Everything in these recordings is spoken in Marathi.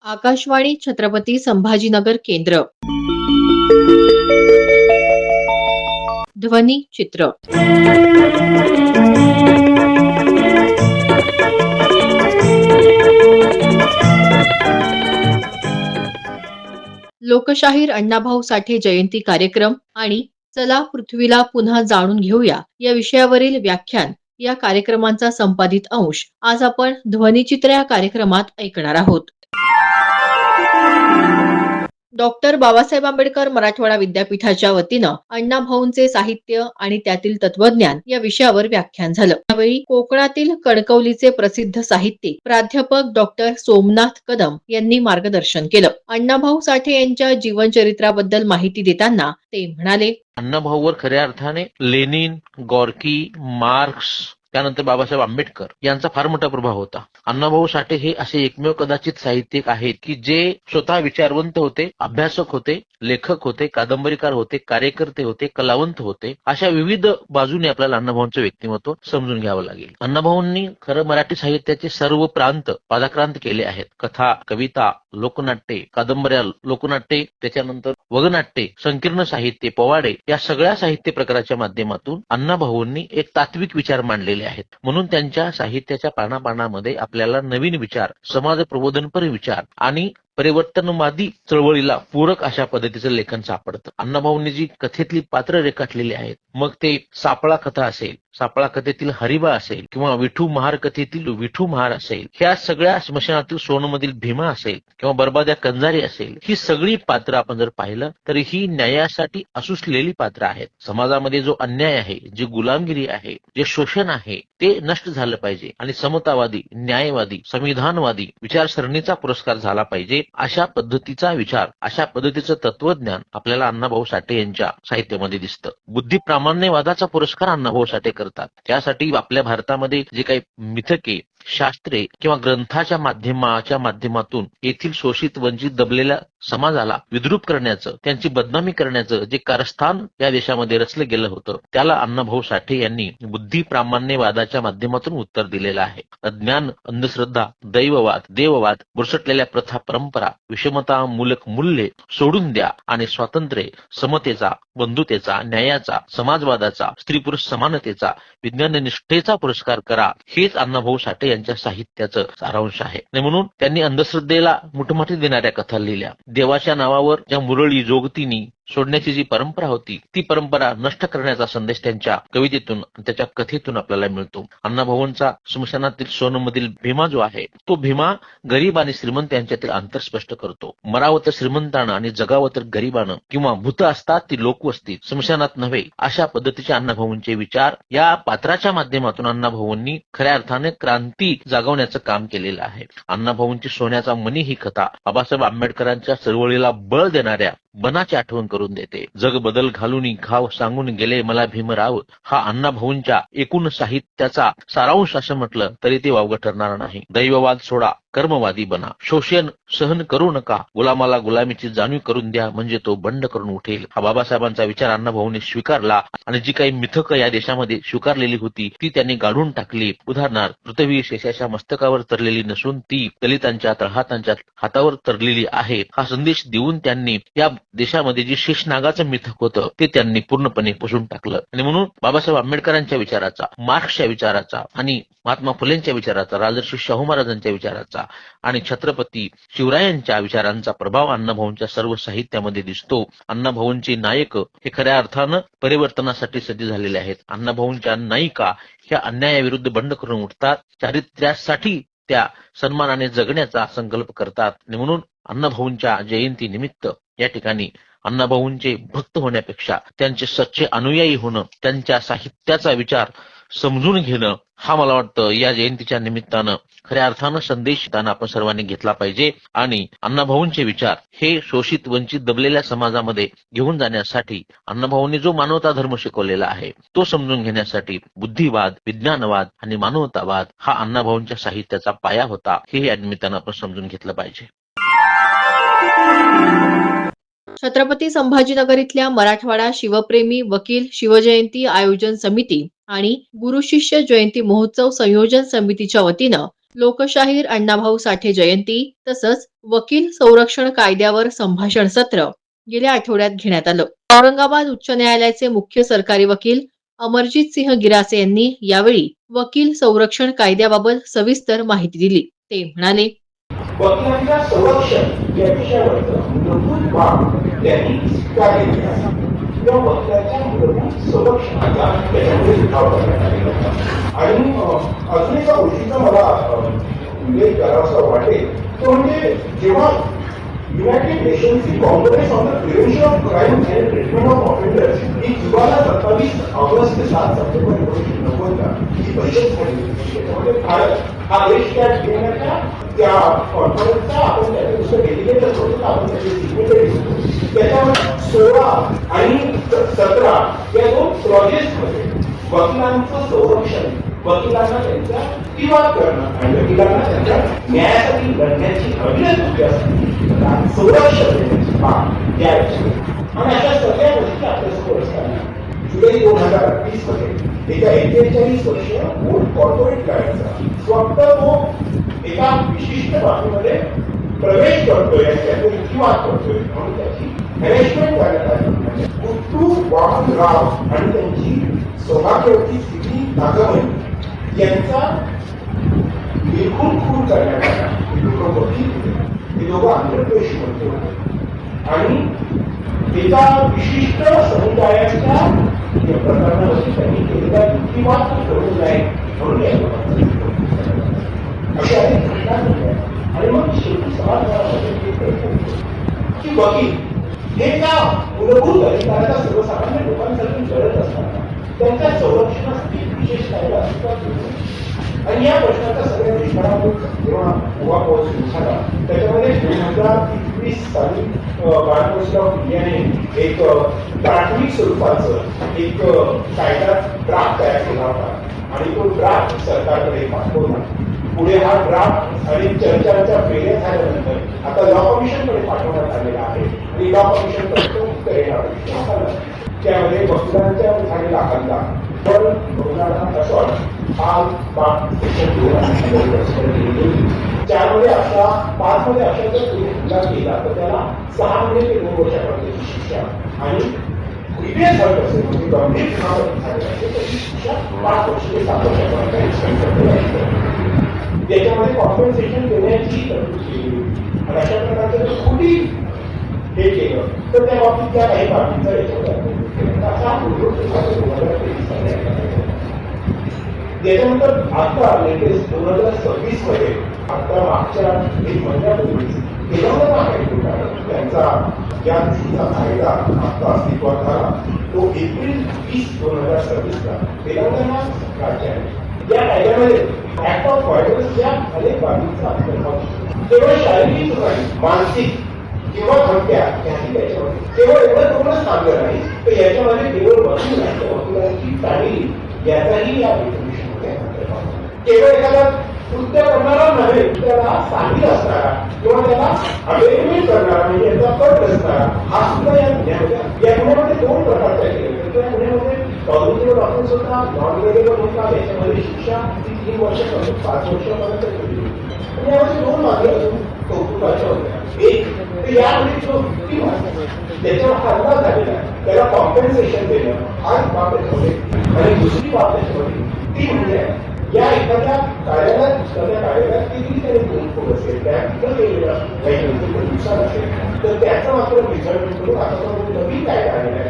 आकाशवाणी छत्रपती संभाजीनगर केंद्र. ध्वनी चित्र. लोकशाहीर अण्णाभाऊ साठे जयंती कार्यक्रम आणि चला पृथ्वीला पुन्हा जाणून घेऊया या विषयावरील व्याख्यान या कार्यक्रमांचा संपादित अंश आज आपण ध्वनिचित्र या कार्यक्रमात ऐकणार आहोत. डॉक्टर बाबासाहेब आंबेडकर मराठवाडा विद्यापीठाच्या वतीनं अण्णाभाऊंचे साहित्य आणि त्यातील तत्वज्ञान या विषयावर व्याख्यान झालं. यावेळी कोकणातील कणकवलीचे प्रसिद्ध साहित्यिक प्राध्यापक डॉक्टर सोमनाथ कदम यांनी मार्गदर्शन केलं. अण्णाभाऊ साठे यांच्या जीवनचरित्राबद्दल माहिती देताना ते म्हणाले, अण्णाभाऊवर खऱ्या अर्थाने लेनिन, गॉर्की, मार्क्स, त्यानंतर बाबासाहेब आंबेडकर यांचा फार मोठा प्रभाव होता. अण्णाभाऊ साठे हे असे एकमेव कदाचित साहित्यिक आहेत की जे स्वतः विचारवंत होते, अभ्यासक होते, लेखक होते, कादंबरीकार होते, कार्यकर्ते होते, कलावंत होते. अशा विविध बाजूने आपल्याला अण्णाभाऊंचं व्यक्तिमत्व समजून घ्यावं लागेल. अण्णाभाऊंनी खरं मराठी साहित्याचे सर्व प्रांत पादाक्रांत केले आहेत. कथा, कविता, लोकनाट्ये, कादंबऱ्या, लोकनाट्ये, त्याच्यानंतर वगनाट्ये, संकीर्ण साहित्य, पोवाडे या सगळ्या साहित्य प्रकाराच्या माध्यमातून अण्णाभाऊंनी एक तात्विक विचार मांडलेले आहेत. म्हणून त्यांच्या साहित्याच्या पानापानामध्ये आपल्याला नवीन विचार, समाज प्रबोधनपर विचार आणि परिवर्तनवादी चळवळीला पूरक अशा पद्धतीचं लेखन सापडतं. अण्णाभाऊंनी जी कथेतली पात्र रेखाटलेली आहेत, मग ते सापळा कथा असेल, सापळा कथेतील हरिबा असेल किंवा विठू महार कथेतील विठू महार असेल, ह्या सगळ्या स्मशानातील सोनमधील भीमा असेल किंवा बरबाद्या कंजारी असेल, ही सगळी पात्र आपण जर पाहिलं तर ही न्यायासाठी असुसलेली पात्र आहेत. समाजामध्ये जो अन्याय आहे, जी गुलामगिरी आहे, जे शोषण आहे, ते नष्ट झालं पाहिजे आणि समतावादी, न्यायवादी, संविधानवादी विचारसरणीचा पुरस्कार झाला पाहिजे. अशा पद्धतीचा विचार, अशा पद्धतीचं तत्वज्ञान आपल्याला अण्णाभाऊ साठे यांच्या साहित्यामध्ये दिसतं. बुद्धी प्रामाण्यवादाचा पुरस्कार अण्णाभाऊ साठे करतात. त्यासाठी आपल्या भारतामध्ये जे काही मिथके, शास्त्रे किंवा ग्रंथाच्या माध्यमातून येथील शोषित, वंचित, दबलेल्या समाजाला विद्रूप करण्याचं, त्यांची बदनामी करण्याचं जे कारस्थान या देशामध्ये रचलं गेलं होतं, त्याला अण्णाभाऊ साठे यांनी बुद्धी प्रामाण्यवादाच्या माध्यमातून उत्तर दिलेलं आहे. अज्ञान, अंधश्रद्धा, दैववाद, देववाद, बुरसटलेल्या प्रथा, परंपरा, विषमता मूलक मूल्ये सोडून द्या आणि स्वातंत्र्य, समतेचा, बंधुतेचा, न्यायाचा, समाजवादाचा, स्त्री पुरुष समानतेचा, विज्ञान निष्ठेचा पुरस्कार करा. हेच अण्णाभाऊ साठे यांच्या साहित्याचं सारांश आहे. म्हणून त्यांनी अंधश्रद्धेला मुठमाती देणाऱ्या कथा लिहिल्या. देवाच्या नावावर ज्या मुरळी, जोगतीनी सोडण्याची जी परंपरा होती, ती परंपरा नष्ट करण्याचा संदेश त्यांच्या कवितेतून, त्याच्या कथेतून आपल्याला मिळतो. अण्णाभाऊंचा स्मशानातील सोनमधील भीमा जो आहे, तो भीमा गरीब आणि श्रीमंत यांच्यातील अंतर स्पष्ट करतो. मरावं तर श्रीमंतानं आणि जगावं तर गरीबानं, किंवा भूत असतात ती लोकवस्ती, स्मशानात नव्हे, अशा पद्धतीचे अण्णाभाऊंचे विचार या पात्राच्या माध्यमातून अण्णाभाऊंनी खऱ्या अर्थाने क्रांती जागवण्याचं काम केलेलं आहे. अण्णाभाऊंची सोन्याचा मणी ही कथा बाबासाहेब आंबेडकरांच्या चळवळीला बळ देणाऱ्या बनाची आठवण करून देते. जग बदल घालून घाव सांगून गेले मला भीमराव, हा अण्णाभाऊंच्या एकूण साहित्याचा सारांश असं म्हटलं तरी ते वावगं ठरणार नाही. दैववाद सोडा, कर्मवादी बना, शोषण सहन करू नका, गुलामाला गुलामीची जाणीव करून द्या, म्हणजे तो बंड करून उठेल. हा बाबासाहेबांचा विचार अण्णाभाऊंनी स्वीकारला आणि जी काही मिथक या देशामध्ये स्वीकारलेली होती ती त्यांनी गाडून टाकली. उदाहरणार्थ, पृथ्वी शेषाच्या मस्तकावर तरलेली नसून ती दलितांच्या, तळहातांच्या हातावर तरलेली आहे, हा संदेश देऊन त्यांनी या देशामध्ये जे शेषनागाचं मिथक होतं ते त्यांनी पूर्णपणे पुसून टाकलं. आणि म्हणून बाबासाहेब आंबेडकरांच्या विचाराचा, मार्क्सच्या विचाराचा आणि महात्मा फुलेंच्या विचाराचा, राजर्षी शाहू महाराजांच्या विचाराचा आणि छत्रपती शिवरायांच्या विचारांचा प्रभाव अण्णाभाऊंच्या सर्व साहित्यामध्ये दिसतो. अण्णाभाऊंचे नायक हे खऱ्या अर्थानं परिवर्तनासाठी सज्ज झालेले आहेत. अण्णाभाऊंच्या नायिका ह्या अन्यायाविरुद्ध बंड करून उठतात, चारित्र्यासाठी त्या सन्मानाने जगण्याचा संकल्प करतात. आणि म्हणून अण्णाभाऊंच्या जयंती निमित्त या ठिकाणी अण्णाभाऊंचे भक्त होण्यापेक्षा त्यांचे सच्चे अनुयायी होणं, त्यांच्या साहित्याचा विचार समजून घेणं, हा मला वाटतं या जयंतीच्या निमित्तानं खऱ्या अर्थानं संदेश त्यांना आपण सर्वांनी घेतला पाहिजे. आणि अण्णाभाऊंचे विचार हे शोषित, वंचित, दबलेल्या समाजामध्ये घेऊन जाण्यासाठी अण्णाभाऊंनी जो मानवता धर्म शिकवलेला आहे तो समजून घेण्यासाठी बुद्धिवाद, विज्ञानवाद आणि मानवतावाद हा अण्णाभाऊंच्या साहित्याचा पाया होता. हे या निमित्तानं आपण समजून घेतलं पाहिजे. छत्रपती संभाजीनगर इथल्या मराठवाडा शिवप्रेमी वकील शिवजयंती आयोजन समिती आणि गुरु शिष्य जयंती महोत्सव संयोजन समितीच्या वतीनं लोकशाहीर अण्णाभाऊ साठे जयंती तसंच वकील संरक्षण कायद्यावर संभाषण सत्र गेल्या आठवड्यात घेण्यात आलं. औरंगाबाद उच्च न्यायालयाचे मुख्य सरकारी वकील अमरजित सिंह गिरासे यांनी यावेळी वकील संरक्षण कायद्याबाबत सविस्तर माहिती दिली. ते म्हणाले, वकिलांच्या संरक्षण या विषयावरचं मूलभूत बाब त्यांनी स्वीकारले किंवा वकिलांच्या मूलभूत संरक्षणाचा त्याच्यामध्ये उठाव करण्यात आलेला होता. आणि अजून एका गोष्टीचा मला उल्लेख करावासा वाटेल तो म्हणजे जेव्हा युनायटेड नेशन्सची conference on the prevention of crime and treatment of offenders ही जूनला 27 ऑगस्ट ते 7 सप्टेंबर 1990 ही परिषद झाली. त्याच्यामध्ये भारत हा देश त्या घेण्याच्या त्या कॉन्फरन्सचा आपण त्याचे दुसरं डेलिगेट असतो तर आपण त्याचे सिग्नेटरी होतो. त्याच्यामध्ये 16 आणि 17 या दोन प्रोजेक्ट्समध्ये वकिलांचं संरक्षण, वकिलांना त्यांच्या युक्तिवाद करणं आणि वकिलांना त्यांच्या न्यायासाठी लढण्याची अभिनव असते संरक्षण देण्याची बाब या आणि अशा सगळ्या गोष्टी आपल्यासमोर असताना जुलै 2020 मध्ये एका 41 वर्षीय मूळ कॉर्पोरेट गाड्यांचा स्वतः तो एका विशिष्ट बाबतीमध्ये प्रवेश करतोय आणि त्याचा युक्तिवाद करतोय म्हणून त्याची हॅरेसमेंट करण्यात आली. गुट्टू वामनराव आणि त्यांची सौभाग्यवती स्थिती नागमणी यांचा निर्घुण खून करण्यात आला. हे दोघं आंध्र प्रदेश मध्ये होते आणि एका विशिष्ट समुदायाच्या प्रकरणावरती त्यांनी केलेला युक्तिवाद करू नये म्हणून या अशा अनेक घटना घडल्या. आणि मग शेवटी समाजामध्ये की वकील हे का मूलभूत अधिकाराला सर्वसामान्य लोकांसाठी लढत असताना त्यांच्या संरक्षणासाठी विशेष कायदा अस्तित्वात येतो. आणि या प्रश्नाचा सगळ्या देशामध्ये जेव्हा उहापोह सुरू झाला त्याच्यामध्ये 2021 साली बाळासाहेब इंडियाने एक प्राथमिक स्वरूपाचं एक कायदा ड्राफ्ट तयार केला होता आणि तो ड्राफ्ट सरकारकडे पाठवला. पुढे हा ड्राफ्ट आणि चर्चांच्या फेऱ्या झाल्यानंतर आता लॉ कमिशनकडे पाठवण्यात आलेला आहे आणि लॉ कमिशनकडे तो उत्तर त्यामध्ये वकिलांच्या झालेला हल्ला चारमध्ये अशा 5 मध्ये अशा जर तुम्ही हल्ला केला तर त्याला 6 महिने ते 2 वर्षापर्यंतची शिक्षा आणि प्रिव्हियस हर्ट असेल म्हणजे गंभीर गुन्हामध्ये झालेला असेल त्याची शिक्षा 5 वर्ष ते 7 वर्षापर्यंत. त्याच्यामध्ये कॉम्पेन्सेशन देण्याची तरतूद केली आणि अशा प्रकारचं खोटी हे केलं तर त्या बाबतीत त्या काही बाबतींचा याच्यावर त्याच्यानंतर आता लेटेस्ट 2026 मध्ये आता मागच्या 1 महिन्यापूर्वीच तेलंगणा हायकोर्टाने त्यांचा ज्या दृष्टीचा कायदा आता अस्तित्वात झाला तो एप्रिल 20, 2026 ला तेलंगणा राज्याने या कायद्यामध्ये ऍक्ट ऑफ व्हायलन्स या अनेक बाबींचा अंतर्भाव केवळ शारीरिक नाही मानसिक किंवा धमक्या याही त्याच्यामध्ये केवळ एवढं तुम्हाला सांगलं नाही तर याच्यामध्ये केवळ वकील नाही वकिलांची फॅमिली याचाही या डेफिनेशनमध्ये अंतर्भाव. केवळ एखादा कृत्य करणारा नव्हे त्याला सामील असणारा किंवा त्याला अवेअरमेंट करणारा म्हणजे याचा कट असणारा हा सुद्धा या गुन्ह्यामध्ये 2 प्रकारच्या केले. या गुन्ह्यामध्ये पॉझिटिव्ह ऑफेन्स होता, नॉन वेगेबल होता. याच्यामध्ये शिक्षा 3 वर्षापासून 5 वर्षापर्यंत केली. यामध्ये 2 मागे अजून कौतुकाच्या होत्या. एक यामध्ये जो विक्टीम आहे त्याच्यावर हल्ला झालेला त्याला कॉम्पेन्सेशन देणं हा एक बाब त्याच्यामध्ये आणि दुसरी बाब त्याच्यामध्ये ती म्हणजे या एखाद्या कार्यालयात दुसऱ्या कार्यालयात किती त्याने गुंतवणूक असेल त्या तिथं केलेलं काही नुकसान असेल तर त्याचा मात्र रिझल्ट करून आता नवीन कायदा आलेला आहे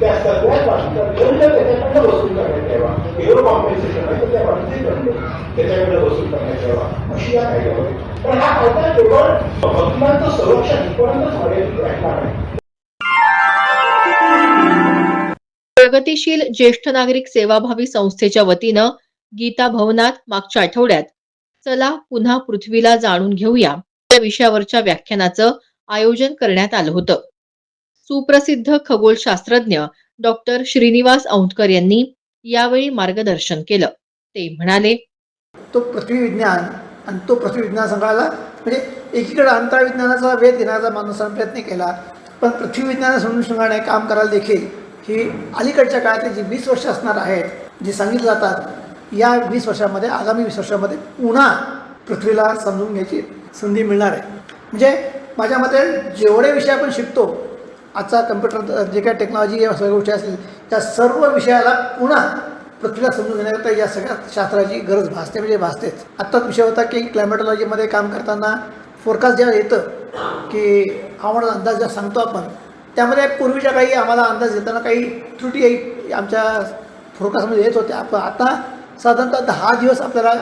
त्या सगळ्याच बाबतीचा दंड त्याच्याकडनं वसूल करण्यात यावा. केवळ कॉम्पेन्सेशन आहे तर त्या बाबतीचे दंड त्याच्याकडनं वसूल करण्यात यावा अशी या कायद्यामध्ये. पण हा कायदा केवळ वकिलांचं संरक्षण इथपर्यंतच मर्यादित राहिला नाही. प्रगतीशील ज्येष्ठ नागरिक सेवाभावी संस्थेच्या वतीनं गीता भवनात मागच्या आठवड्यात चला पुन्हा पृथ्वीला जाणून घेऊया या विषयावरच्या व्याख्यानाचं आयोजन करण्यात आलं होतं. सुप्रसिद्ध खगोलशास्त्रज्ञ डॉक्टर श्रीनिवास औंधकर यांनी यावेळी मार्गदर्शन केलं. ते म्हणाले, तो पृथ्वी विज्ञान आणि तो पृथ्वी विज्ञान संघाला म्हणजे एकीकडे अंतराळ विज्ञानाचा वेध घेण्याचा माणसाने प्रयत्न केला पण पृथ्वी विज्ञानाच्या अनुषंगाने काम करायला देखील ही अलीकडच्या काळातली जी 20 वर्ष असणार आहेत जे सांगितलं जातात या 20 वर्षामध्ये, आगामी 20 वर्षामध्ये पुन्हा पृथ्वीला समजून घ्यायची संधी मिळणार आहे. म्हणजे माझ्या मते जेवढे विषय आपण शिकतो, आजचा कम्प्युटर जे काही टेक्नॉलॉजी या सगळ्या गोष्टी असतील, त्या सर्व विषयाला पुन्हा पृथ्वीला समजून घेण्याकरता या सगळ्या शास्त्राची गरज भासते, म्हणजे भासतेच. आत्ताच विषय होता की क्लायमेटॉलॉजीमध्ये काम करताना फोरकास्ट जेव्हा येतं की हवामान अंदाज जेव्हा सांगतो आपण, त्यामध्ये पूर्वीच्या काही आम्हाला अंदाज घेताना काही त्रुटी आमच्या फोरकास्टमध्ये येत होत्या. पण आता साधारणतः 10 दिवस आपल्याला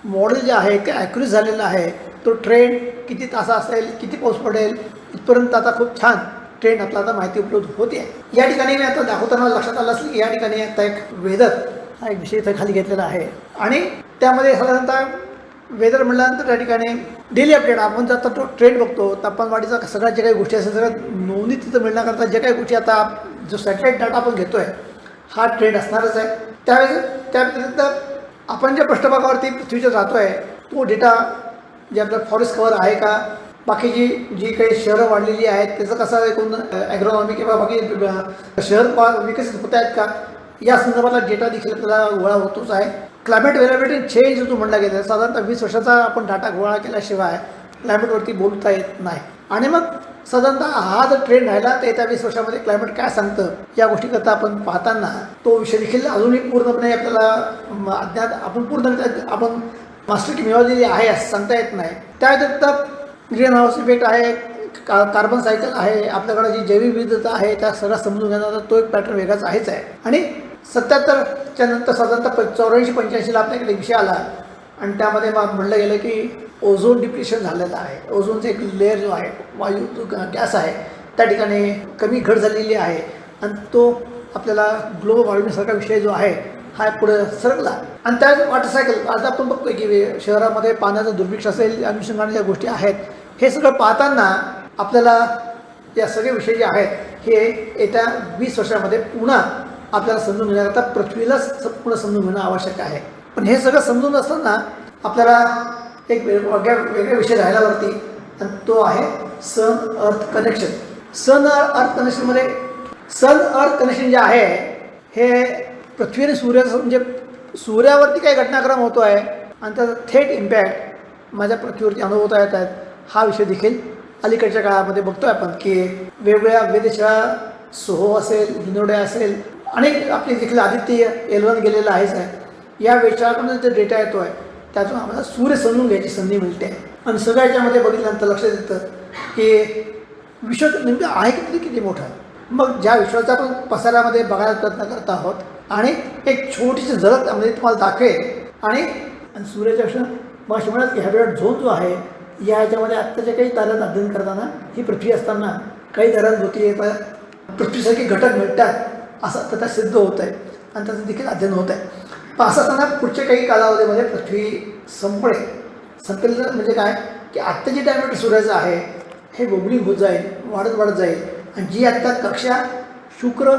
मॉडेल जे आहे ते ॲक्युरेट झालेलं आहे. तो ट्रेंड किती तासा असेल, किती पाऊस पडेल, इथपर्यंत आता खूप छान ट्रेंड आपल्याला आता माहिती उपलब्ध होते आहे. या ठिकाणी मी आता दाखवताना लक्षात आलं असेल की या ठिकाणी आता एक वेदर हा एक विषय इथं खाली घेतलेला आहे आणि त्यामध्ये साधारणतः वेदर म्हटल्यानंतर त्या ठिकाणी डेली अपडेट आपण जर आता तो ट्रेंड बघतो, तापमानवाढीचा सगळ्या जे काही गोष्टी असेल सगळ्या नोंदी तिथं मिळण्याकरता जे काही गोष्टी आता जो सॅटेलाईट डाटा आपण घेतो आहे हा ट्रेंड असणारच आहे. त्यावेळेस त्या व्यतिरिक्त आपण ज्या पृष्ठभागावरती पृथ्वीच्या जातो आहे तो डेटा जे आपलं फॉरेस्ट कव्हर आहे का, बाकीची जी काही शहरं वाढलेली आहेत त्याचं कसं एकूण ॲग्रोनॉमी किंवा बाकी शहर विकसित होत आहेत का, या संदर्भातला डेटा देखील आपल्याला गोळा होतोच आहे. क्लायमेट व्हेरिएबिलिटी चेंज जो म्हणला गेला साधारणतः 20 वर्षाचा आपण डाटा गोळा केल्याशिवाय क्लायमेटवरती बोलता येत नाही. आणि मग साधारणतः हा जर ट्रेंड राहिला तर येत्या 20 वर्षामध्ये क्लायमेट काय सांगतं या गोष्टीकरता आपण पाहताना तो विषय देखील अजूनही पूर्णपणे आपल्याला अज्ञात, आपण पूर्णपणे आपण मास्टरी मिळवलेली आहे असं सांगता येत नाही. त्या व्यतिरिक्त ग्रीन हाऊस इफेक्ट आहे, कार्बन सायकल आहे, आपल्याकडे जी जैविक विविधता आहे त्या सगळ्या समजून घेण्याचा तो एक पॅटर्न वेगळाच आहेच आहे. आणि 77च्या नंतर साधारणतः 84-85ला आपल्याकडे विषय आला आणि त्यामध्ये म्हणलं गेलं की ओझोन डिप्लिशन झालेलं आहे. ओझोनचा एक लेअर जो आहे, वायू जो गॅस आहे त्या ठिकाणी कमी घट झालेली आहे आणि तो आपल्याला ग्लोबल वॉर्मिंगसारखा विषय जो आहे हा पुढे सरकला. आणि त्या वॉटर सायकल आज आपण बघतोय की शहरामध्ये पाण्याचं दुर्भिक्ष असेल, अनुषंगाने ज्या गोष्टी आहेत हे सगळं पाहताना आपल्याला या सगळे विषय जे आहेत हे येत्या 20 वर्षामध्ये पुन्हा आपल्याला समजून घेण्याकरता पृथ्वीलाच पूर्ण समजून घेणं आवश्यक आहे. पण हे सगळं समजून असताना आपल्याला एक वेगळा विषय राहिल्यावरती आणि तो आहे सन अर्थ कनेक्शन. सन अर्थ कनेक्शनमध्ये सन अर्थ कनेक्शन जे आहे हे पृथ्वी आणि सूर्याचं, म्हणजे सूर्यावरती काही घटनाक्रम होतो आहे आणि त्याचा थेट इम्पॅक्ट माझ्या पृथ्वीवरती अनुभवता येत आहेत. हा विषय देखील अलीकडच्या काळामध्ये बघतोय आपण की वेगवेगळ्या वेधशाळा, सोहो असेल, हिनोडे असेल, अनेक आपली देखील आदित्य L1 गेलेलं आहेच आहे. या वेधशाळाकडून जे डेटा येतो आहे त्यातून आम्हाला सूर्य समजून घ्यायची संधी मिळते आहे. आणि सगळ्या याच्यामध्ये बघितल्यानंतर लक्षात येतं की विश्व नेमकं आहे किती मोठं. मग ज्या विश्वाचा आपण पसाऱ्यामध्ये बघायला प्रयत्न करत आहोत आणि एक छोटीशी झलक त्यामध्ये तुम्हाला दाखवेल. आणि सूर्याच्या विषय मग अशी म्हणत की हॅबिटॅट झोन जो आहे या ह्याच्यामध्ये आत्ताच्या काही ताऱ्यांचं अध्ययन करताना ही पृथ्वी असताना काही ताऱ्यांभोवती पृथ्वीसारखे घटक मिळतात असं आता सिद्ध होत आहे आणि त्याचं देखील अध्ययन होत आहे. पण असं असताना पुढच्या काही कालावधीमध्ये पृथ्वी संपेल म्हणजे काय की आत्ता जे डायमीटर सूर्याचं आहे हे बबलिंग होत जाईल, वाढत जाईल. आणि जी आत्ता कक्षा शुक्र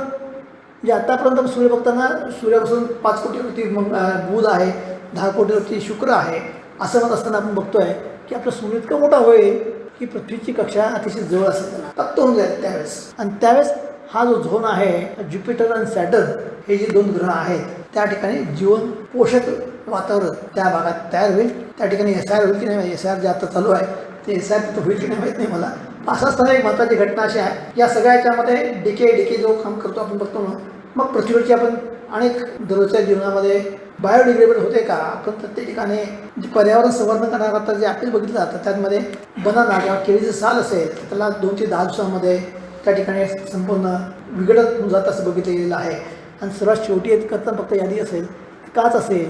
जे आत्तापर्यंत सूर्य बघताना सूर्यापासून 5 कोटीवरती बुध आहे, 10 कोटीवरती शुक्र आहे असं मत असताना आपण बघतोय की आपलं सूर्य इतकं मोठा होईल की पृथ्वीची कक्षा अतिशय जवळ असेल, त्याला तप्त होऊन जाईल त्यावेळेस. आणि त्यावेळेस हा जो झोन आहे ज्युपिटर आणि सॅटर्न हे जे 2 ग्रह आहेत त्या ठिकाणी जीवन पोषक वातावरण त्या भागात तयार होईल. त्या ठिकाणी SIR होईल की नाही, SIR जे आता चालू आहे ते SIR तिथं होईल की नाही माहीत नाही मला. असं असताना एक महत्त्वाची घटना अशी आहे या सगळ्या याच्यामध्ये डेके जो काम करतो आपण बघतो ना, मग पृथ्वीवरची आपण अनेक दररोजच्या जीवनामध्ये बायोडिग्रेडेबल होते का, आपण प्रत्येक ठिकाणी जे पर्यावरण संवर्धन करण्याकरता जे ॲप्लिक बघितलं जातं त्यामध्ये बनाना किंवा केळीचं साल असेल त्याला 2 ते 10 दिवसामध्ये त्या ठिकाणी संपूर्ण विघटत होऊन जातं असं बघितलं गेलेलं आहे. आणि सर्वात शेवटी येत करता फक्त यादी असेल, काच असेल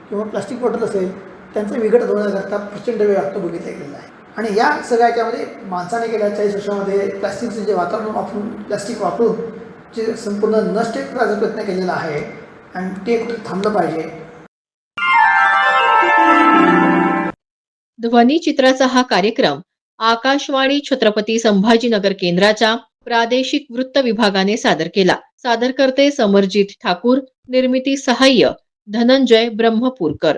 किंवा प्लास्टिक बॉटल असेल त्यांचं विघटन होण्याकरता प्रचंड वेळ लागतो बघितलं गेलेला आहे. आणि या सगळ्या याच्यामध्ये माणसाने गेल्या 40 वर्षामध्ये प्लास्टिकचं जे वातावरण वापरून प्लास्टिक वापरून जे संपूर्ण नष्ट करायचा प्रयत्न केलेला आहे आणि ते कुठे थांबलं पाहिजे. ध्वनिचित्राचा हा कार्यक्रम आकाशवाणी छत्रपती संभाजीनगर केंद्राच्या प्रादेशिक वृत्त विभागाने सादर केला. सादरकर्ते समरजित ठाकूर, निर्मिती सहाय्य धनंजय ब्रह्मपूरकर.